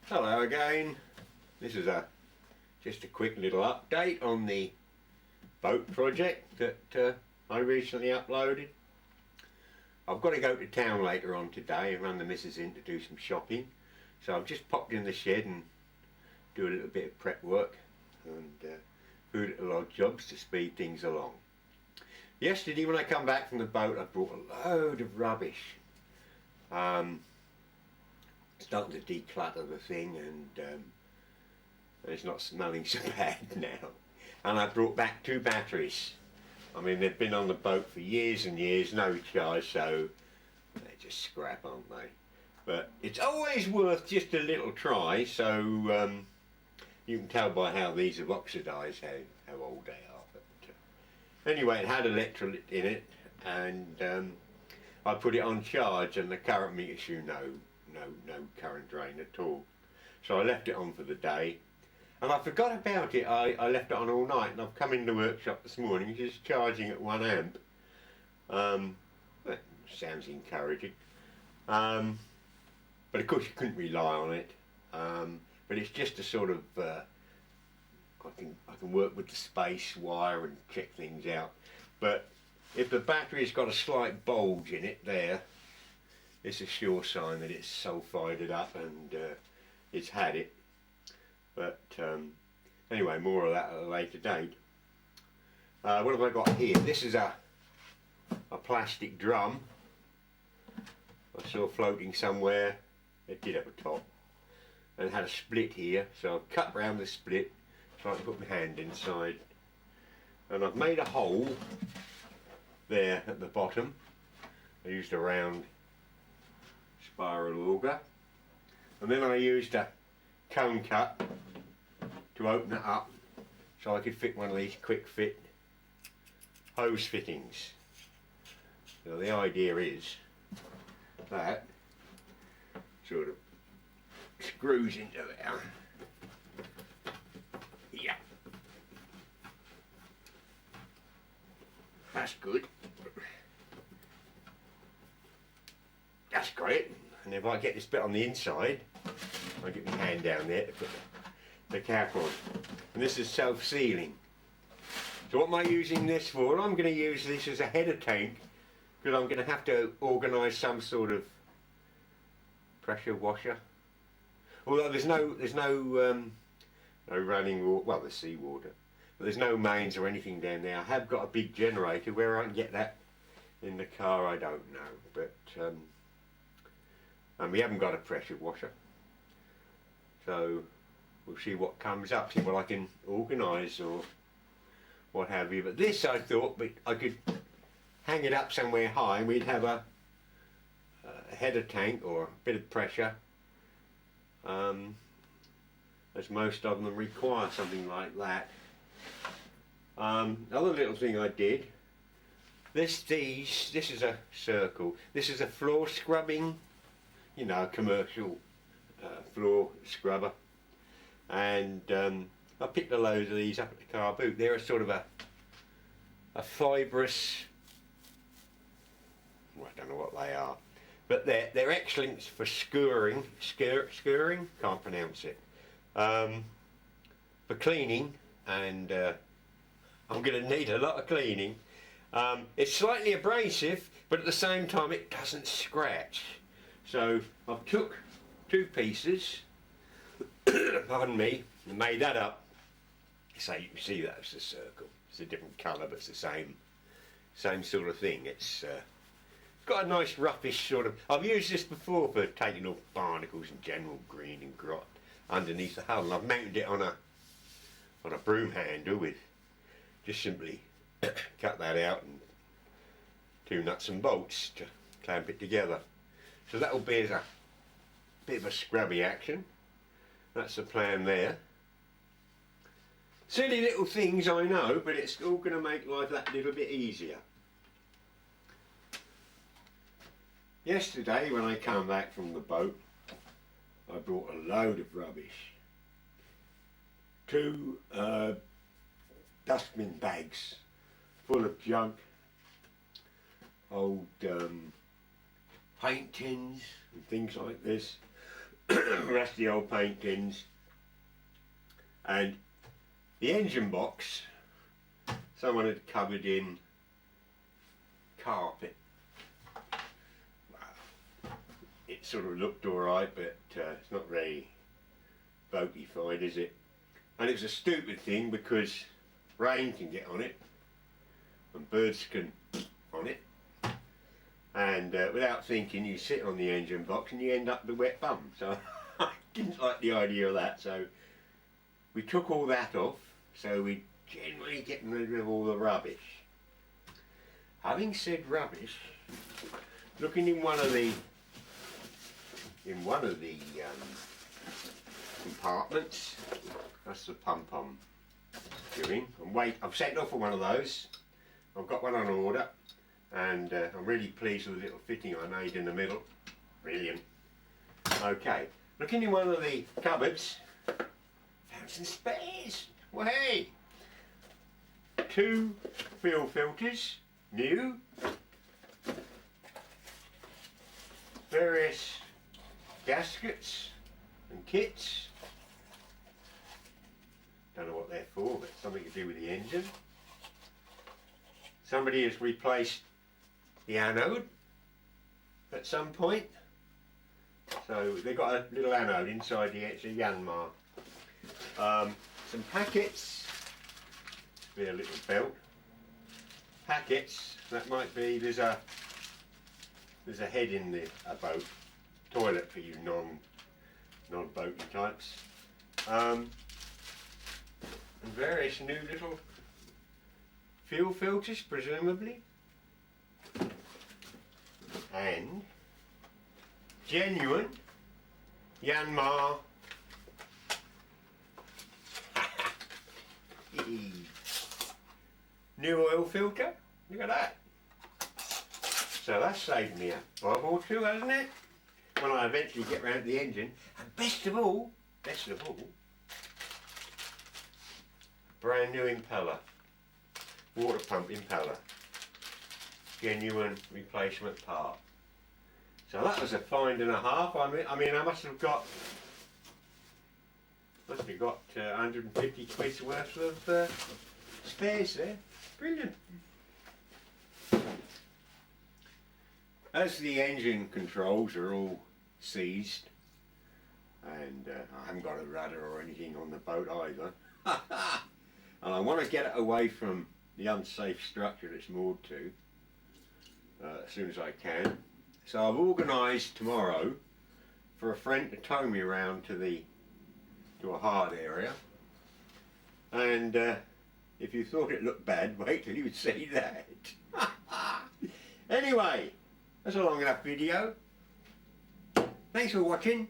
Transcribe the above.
Hello again. This is just a quick little update on the boat project that I recently uploaded. I've got to go to town later on today and run the missus in to do some shopping, so I've just popped in the shed and do a little bit of prep work and few little odd jobs to speed things along. Yesterday when I come back from the boat I brought a load of rubbish. Starting to declutter the thing and it's not smelling so bad now. And I brought back 2 batteries. I mean, they've been on the boat for years and years, no charge, so they're just scrap, aren't they? But it's always worth just a little try, so you can tell by how these have oxidised how old they are. But anyway, it had electrolyte in it, and I put it on charge, and the current meter showed no current drain at all. So I left it on for the day, and I forgot about it. I left it on all night, and I've come in the workshop this morning just charging at 1 amp. That sounds encouraging, but of course you couldn't rely on it. But it's just a sort of I can work with the space wire and check things out. But if the battery's got a slight bulge in it there, it's a sure sign that it's sulphided up and it's had it. But anyway, more of that at a later date. What have I got here? This is a plastic drum I saw floating somewhere. It did have a top and it had a split here, so I've cut round the split so I can put my hand inside, and I've made a hole there at the bottom. I used a round spiral auger, and then I used a cone cut to open it up so I could fit one of these quick fit hose fittings. So the idea is that sort of screws into there. Yeah, that's good. That's great. And if I get this bit on the inside, I get my hand down there to put the cap on. And this is self-sealing. So what am I using this for? Well, I'm going to use this as a header tank because I'm going to have to organise some sort of pressure washer. Although there's no running water, well, there's seawater, but there's no mains or anything down there. I have got a big generator. Where I can get that in the car, I don't know, but and we haven't got a pressure washer, so we'll see what comes up, see what I can organise or what have you. But this, I thought, I could hang it up somewhere high and we'd have a header tank or a bit of pressure, as most of them require something like that. Another little thing I did, this is a circle. This is a floor scrubbing, you know, a commercial floor scrubber, and I picked a load of these up at the car boot. They're a sort of a fibrous, well, I don't know what they are, but they're excellent for skewering, can't pronounce it, for cleaning, and I'm going to need a lot of cleaning. It's slightly abrasive, but at the same time it doesn't scratch. So I've took 2 pieces, pardon me, and made that up. So you can see that's a circle. It's a different colour, but it's the same sort of thing. It's got a nice roughish sort of. I've used this before for taking off barnacles and general green and grot underneath the hull, and I've mounted it on a broom handle with just simply cut that out and 2 nuts and bolts to clamp it together. So that'll be as a bit of a scrubby action. That's the plan there. Silly little things, I know, but it's all going to make life that little bit easier. Yesterday when I came back from the boat, I brought a load of rubbish. 2 dustbin bags full of junk, old paint tins and things like this. rusty old paint tins, and the engine box someone had covered in carpet. Well, it sort of looked alright, but it's not very boatified, is it? And it's a stupid thing because rain can get on it and birds can on it, and without thinking you sit on the engine box and you end up with a wet bum. So I didn't like the idea of that, so we took all that off, so we generally getting rid of all the rubbish. Having said rubbish, looking in one of the compartments, that's the pump I'm doing. And wait, I've sent off for one of those. I've got one on order, and I'm really pleased with the little fitting I made in the middle. Brilliant. Okay, looking in one of the cupboards, found some spares. Well, hey, 2 fuel filters, new, various gaskets and kits. Don't know what they're for, but something to do with the engine. Somebody has replaced the anode at some point, so they've got a little anode inside the it's a Yanmar. Some packets, be a little belt. Packets, that might be, there's a head in a boat, toilet for you non-boaty types. And various new little fuel filters, presumably, and genuine Yanmar new oil filter. Look at that. So that's saved me a bob or two, hasn't it? When I eventually get round to the engine. And best of all, brand new impeller, water pump impeller, genuine replacement part. So that was a find and a half. I mean, I must have got 150 quid's worth of spares there. Brilliant. As the engine controls are all seized, and I haven't got a rudder or anything on the boat either, and I want to get it away from the unsafe structure it's moored to as soon as I can. So I've organised tomorrow for a friend to tow me around to a hard area, and if you thought it looked bad, wait till you see that. Anyway, that's a long enough video. Thanks for watching.